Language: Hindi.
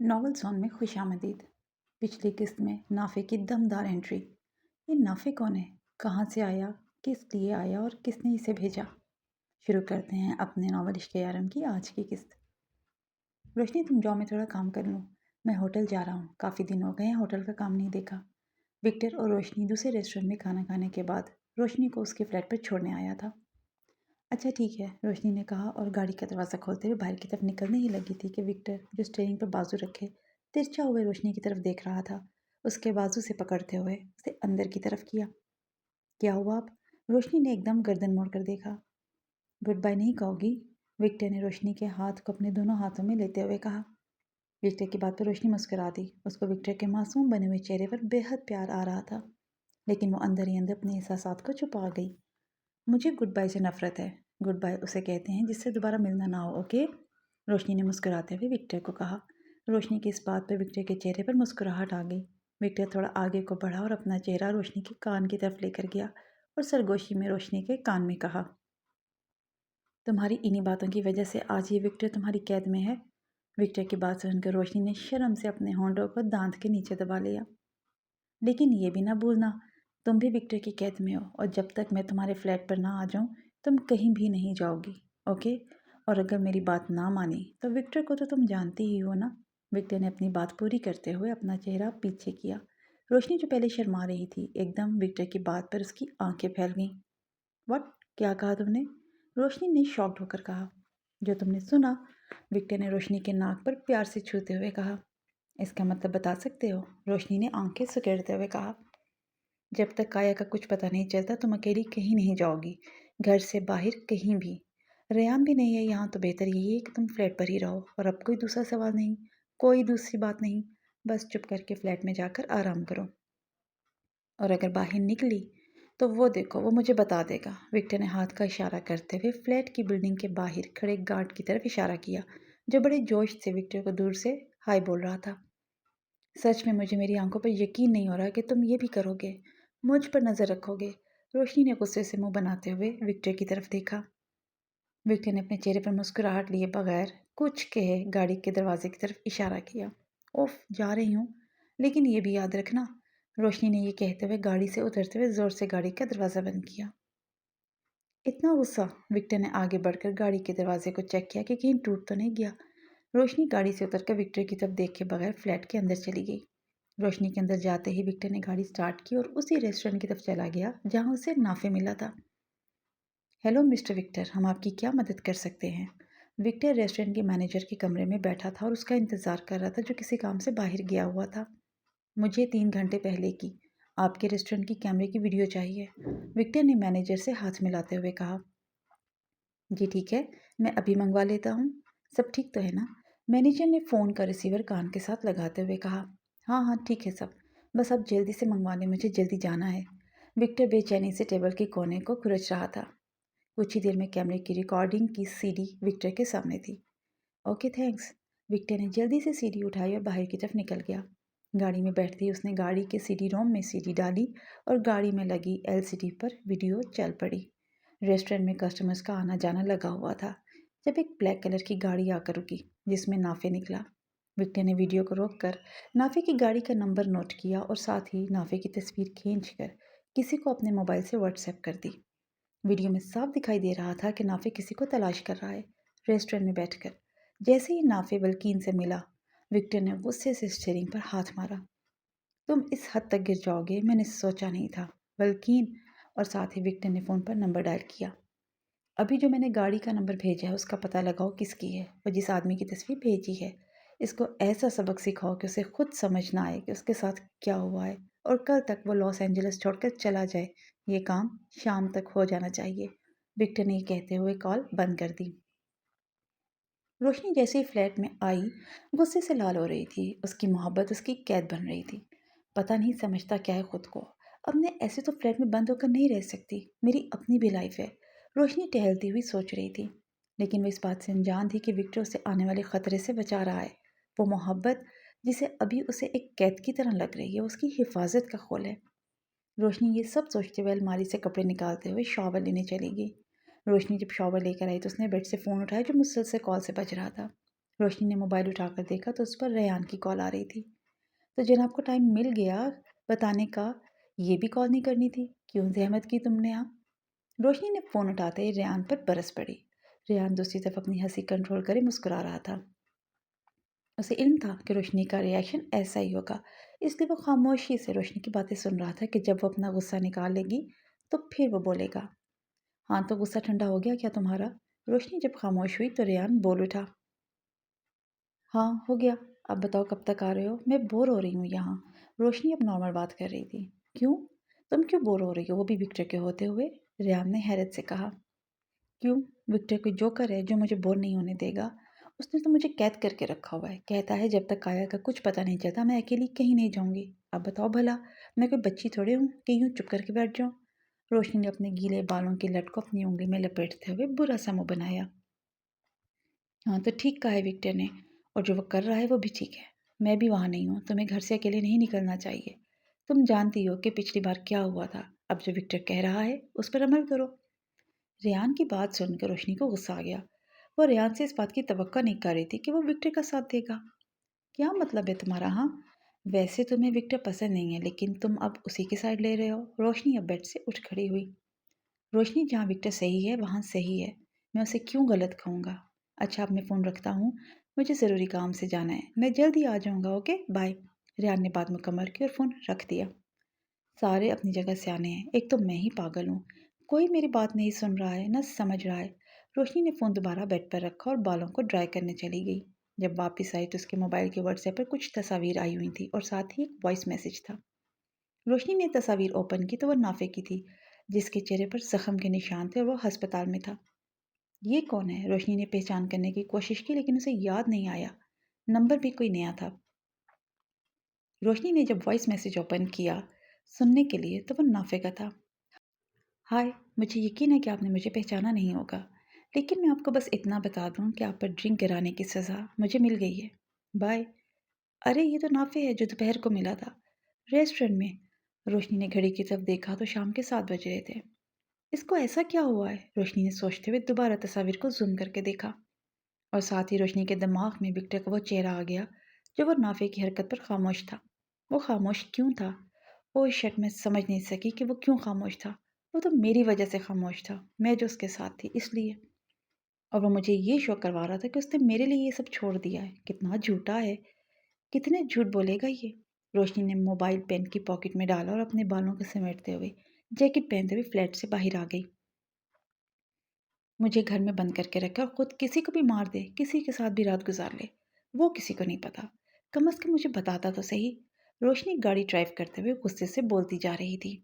नॉवल सॉन्ग में खुशामदीद। पिछली किस्त में नाफे की दमदार एंट्री। ये नाफे कौन है, कहाँ से आया, किस लिए आया और किसने इसे भेजा। शुरू करते हैं अपने नॉवल इश्क यारम की आज की किस्त। रोशनी तुम जाओ, मैं थोड़ा काम कर लूँ। मैं होटल जा रहा हूँ, काफ़ी दिन हो गए हैं होटल का काम नहीं देखा। विक्टर और रोशनी दूसरे रेस्टोरेंट में खाना खाने के बाद रोशनी को उसके फ्लैट पर छोड़ने आया था। अच्छा ठीक है, रोशनी ने कहा और गाड़ी का दरवाज़ा खोलते हुए बाहर की तरफ निकलने ही लगी थी कि विक्टर, जो स्टीयरिंग पर बाजू रखे तिरछा हुए रोशनी की तरफ देख रहा था, उसके बाजू से पकड़ते हुए उसे अंदर की तरफ किया। क्या हुआ आप? रोशनी ने एकदम गर्दन मोड़कर देखा। गुड बाय नहीं कहोगी? विक्टर ने रोशनी के हाथ को अपने दोनों हाथों में लेते हुए कहा। विक्टर की बात पर रोशनी मुस्कुरा दी। उसको विक्टर के मासूम बने हुए चेहरे पर बेहद प्यार आ रहा था, लेकिन वो अंदर ही अंदर अपने एहसासात को छुपा गई। मुझे गुड बाय से नफरत है। गुड बाय उसे कहते हैं जिससे दोबारा मिलना ना हो, ओके? रोशनी ने मुस्कुराते हुए विक्टर को कहा। रोशनी की इस बात पर विक्टर के चेहरे पर मुस्कुराहट आ गई। विक्टर थोड़ा आगे को बढ़ा और अपना चेहरा रोशनी के कान की तरफ लेकर गया और सरगोशी में रोशनी के कान में कहा, तुम्हारी इन्हीं बातों की वजह से आज ये विक्टर तुम्हारी कैद में है। विक्टर की बात सुनकर रोशनी ने शर्म से अपने होंठों को दांत के नीचे दबा लिया। लेकिन ये भी ना भूलना, तुम भी विक्टर की कैद में हो और जब तक मैं तुम्हारे फ्लैट पर ना आ जाऊं तुम कहीं भी नहीं जाओगी, ओके? और अगर मेरी बात ना मानी तो विक्टर को तो तुम जानती ही हो ना। विक्टर ने अपनी बात पूरी करते हुए अपना चेहरा पीछे किया। रोशनी जो पहले शर्मा रही थी, एकदम विक्टर की बात पर उसकी आंखें फैल गईं। व्हाट? क्या कहा तुमने? रोशनी ने शॉक्ड होकर कहा। जो तुमने सुना, विक्टर ने रोशनी के नाक पर प्यार से छूते हुए कहा। इसका मतलब बता सकते हो? रोशनी ने आंखें सुकेड़ते हुए कहा। जब तक काया का कुछ पता नहीं चलता तुम अकेली कहीं नहीं जाओगी, घर से बाहर कहीं भी। रेयान भी नहीं है यहाँ तो बेहतर यही है कि तुम फ्लैट पर ही रहो। और अब कोई दूसरा सवाल नहीं, कोई दूसरी बात नहीं। बस चुप करके फ्लैट में जाकर आराम करो। और अगर बाहर निकली तो वो देखो, वो मुझे बता देगा। विक्टर ने हाथ का इशारा करते हुए फ्लैट की बिल्डिंग के बाहर खड़े गार्ड की तरफ इशारा किया, जो बड़े जोश से विक्टर को दूर से हाय बोल रहा था। सच में मुझे मेरी आंखों पर यकीन नहीं हो रहा कि तुम ये भी करोगे, मुझ पर नज़र रखोगे। रोशनी ने गुस्से से मुंह बनाते हुए विक्टर की तरफ देखा। विक्टर ने अपने चेहरे पर मुस्कुराहट लिए बगैर कुछ कहे गाड़ी के दरवाजे की तरफ इशारा किया। ओफ, जा रही हूँ, लेकिन ये भी याद रखना। रोशनी ने ये कहते हुए गाड़ी से उतरते हुए जोर से गाड़ी का दरवाज़ा बंद किया। इतना गुस्सा? विक्टर ने आगे बढ़कर गाड़ी के दरवाजे को चेक किया कि कहीं टूट तो नहीं गया। रोशनी गाड़ी से उतरकर विक्टर की तरफ देखे बगैर फ्लैट के अंदर चली गई। रोशनी के अंदर जाते ही विक्टर ने गाड़ी स्टार्ट की और उसी रेस्टोरेंट की तरफ चला गया जहां उसे नाफे मिला था। हेलो मिस्टर विक्टर, हम आपकी क्या मदद कर सकते हैं? विक्टर रेस्टोरेंट के मैनेजर के कमरे में बैठा था और उसका इंतज़ार कर रहा था, जो किसी काम से बाहर गया हुआ था। मुझे 3 घंटे पहले की आपके रेस्टोरेंट की कैमरे की वीडियो चाहिए, विक्टर ने मैनेजर से हाथ मिलाते हुए कहा। जी ठीक है, मैं अभी मंगवा लेता हूँ। सब ठीक तो है ना? मैनेजर ने फ़ोन का रिसीवर कान के साथ लगाते हुए कहा। हाँ हाँ ठीक है सब, बस आप जल्दी से मंगवा लें, मुझे जल्दी जाना है। विक्टर बेचैनी से टेबल के कोने को खुरच रहा था। कुछ ही देर में कैमरे की रिकॉर्डिंग की सीडी विक्टर के सामने थी। Okay thanks. विक्टर ने जल्दी से सीडी उठाई और बाहर की तरफ निकल गया। गाड़ी में बैठते ही उसने गाड़ी के सीडी रोम में सीडी डाली और गाड़ी में लगी एलसीडी पर वीडियो चल पड़ी। रेस्टोरेंट में कस्टमर्स का आना जाना लगा हुआ था जब एक ब्लैक कलर की गाड़ी आकर रुकी, जिसमें नाफे निकला। विक्टर ने वीडियो को रोककर नाफे की गाड़ी का नंबर नोट किया और साथ ही नाफे की तस्वीर खींचकर किसी को अपने मोबाइल से व्हाट्सएप कर दी। वीडियो में साफ दिखाई दे रहा था कि नाफे किसी को तलाश कर रहा है, रेस्टोरेंट में बैठकर। जैसे ही नाफे बल्कीन से मिला, विक्टर ने गुस्से से स्टीयरिंग पर हाथ मारा। तुम इस हद तक गिर जाओगे मैंने सोचा नहीं था, बल्कीन। और साथ ही विक्टर ने फ़ोन पर नंबर डायल किया। अभी जो मैंने गाड़ी का नंबर भेजा है उसका पता लगाओ किसकी है और जिस आदमी की तस्वीर भेजी है, इसको ऐसा सबक सिखाओ कि उसे खुद समझ ना आए कि उसके साथ क्या हुआ है और कल तक वो लॉस एंजलिस छोड़कर चला जाए। ये काम शाम तक हो जाना चाहिए। विक्टर ने ये कहते हुए कॉल बंद कर दी। रोशनी जैसे ही फ्लैट में आई, गुस्से से लाल हो रही थी। उसकी मोहब्बत उसकी कैद बन रही थी। पता नहीं समझता क्या है खुद को। अब मैं ऐसे तो फ्लैट में बंद होकर नहीं रह सकती, मेरी अपनी भी लाइफ है। रोशनी टहलती हुई सोच रही थी, लेकिन वो इस बात से अनजान थी कि विक्टर उसे आने वाले खतरे से बचा रहा है। वो मोहब्बत जिसे अभी उसे एक कैद की तरह लग रही है, उसकी हिफाजत का खोल है। रोशनी ये सब सोचते हुए अलमारी से कपड़े निकालते हुए शॉवर लेने चली गई। रोशनी जब शॉवर लेकर आई तो उसने बेड से फ़ोन उठाया जो मुसलसल कॉल से बज रहा था। रोशनी ने मोबाइल उठाकर देखा तो उस पर रेयान की कॉल आ रही थी। तो जनाब को टाइम मिल गया बताने का, ये भी कॉल नहीं करनी थी, क्यों जहमत की तुमने यहाँ? रोशनी ने फ़ोन उठाते ही रेयान पर बरस पड़ी। रेयान दूसरी तरफ अपनी हंसी कंट्रोल करे मुस्कुरा रहा था। उसे इल्म था कि रोशनी का रिएक्शन ऐसा ही होगा, इसलिए वो खामोशी से रोशनी की बातें सुन रहा था कि जब वो अपना गुस्सा निकाल लेगी तो फिर वो बोलेगा। हाँ, तो गुस्सा ठंडा हो गया क्या तुम्हारा? रोशनी जब खामोश हुई तो रेयान बोल उठा। हाँ, हो गया। अब बताओ कब तक आ रहे हो? मैं बोर हो रही हूँ यहाँ। रोशनी अब नॉर्मल बात कर रही थी। क्यों? तुम क्यों बोर हो रही हो, वो भी विक्टर के होते हुए? रेयान ने हैरत से कहा। क्यों? विक्टर कोई जोकर है जो मुझे बोर नहीं होने देगा। उसने तो मुझे कैद करके रखा हुआ है। कहता है जब तक काया का कुछ पता नहीं चलता मैं अकेली कहीं नहीं जाऊंगी। अब बताओ भला, मैं कोई बच्ची थोड़ी हूँ कि यूँ चुप करके बैठ जाऊँ? रोशनी ने अपने गीले बालों की लट को अपनी उंगली में लपेटते हुए बुरा सा मुँह बनाया। हाँ, तो ठीक कहा है विक्टर ने, और जो वो कर रहा है वो भी ठीक है। मैं भी वहाँ नहीं हूँ, तुम्हें घर से अकेले नहीं निकलना चाहिए। तुम जानती हो कि पिछली बार क्या हुआ था। अब जो विक्टर कह रहा है उस पर अमल करो। रेयान की बात सुनकर रोशनी को गुस्सा आ गया। वो रेयान से इस बात की तवक्को नहीं कर रही थी कि वो विक्टर का साथ देगा। क्या मतलब है तुम्हारा? हाँ, वैसे तुम्हें विक्टर पसंद नहीं है, लेकिन तुम अब उसी की साइड ले रहे हो। रोशनी अब बेड से उठ खड़ी हुई। रोशनी, जहाँ विक्टर सही है वहाँ सही है। मैं उसे क्यों गलत कहूँगा? अच्छा, अब मैं फ़ोन रखता हूँ, मुझे ज़रूरी काम से जाना है। मैं जल्द ही आ जाऊँगा, ओके बाय। रेहान ने बात मुकम्मल की और फ़ोन रख दिया। सारे अपनी जगह सियाने हैं, एक तो मैं ही पागल हूँ। कोई मेरी बात नहीं सुन रहा है, न समझ रहा है। रोशनी ने फ़ोन दोबारा बेड पर रखा और बालों को ड्राई करने चली गई। जब वापस आई तो उसके मोबाइल के व्हाट्सएप पर कुछ तस्वीर आई हुई थी और साथ ही एक वॉइस मैसेज था। रोशनी ने तस्वीर ओपन की तो वह नाफे की थी, जिसके चेहरे पर जख्म के निशान थे और वह अस्पताल में था। ये कौन है? रोशनी ने पहचान करने की कोशिश की, लेकिन उसे याद नहीं आया। नंबर भी कोई नया था। रोशनी ने जब वॉइस मैसेज ओपन किया सुनने के लिए तो वह नाफे का था। हाय, मुझे यकीन है कि आपने मुझे पहचाना नहीं होगा, लेकिन मैं आपको बस इतना बता दूं कि आप पर ड्रिंक गिराने की सज़ा मुझे मिल गई है। बाय। अरे, ये तो नाफे है जो दोपहर को मिला था रेस्टोरेंट में। रोशनी ने घड़ी की तरफ देखा तो शाम के 7 बज रहे थे। इसको ऐसा क्या हुआ है? रोशनी ने सोचते हुए दोबारा तस्वीर को जूम करके देखा, और साथ ही रोशनी के दिमाग में विक्टर का वो चेहरा आ गया जो वो नाफे की हरकत पर खामोश था। वो खामोश क्यों था? वो इस शर्ट में समझ नहीं सकी कि वो क्यों खामोश था। वो तो मेरी वजह से खामोश था, मैं जो उसके साथ थी इसलिए। और वो मुझे ये शो करवा रहा था कि उसने मेरे लिए ये सब छोड़ दिया है। कितना झूठा है, कितने झूठ बोलेगा ये। रोशनी ने मोबाइल पेन की पॉकेट में डाला और अपने बालों को समेटते हुए जैकेट पहनते हुए फ्लैट से बाहर आ गई। मुझे घर में बंद करके रखे और खुद किसी को भी मार दे, किसी के साथ भी रात गुजार ले, वो किसी को नहीं पता। कम से कम मुझे बताता तो सही। रोशनी गाड़ी ड्राइव करते हुए गुस्से से बोलती जा रही थी।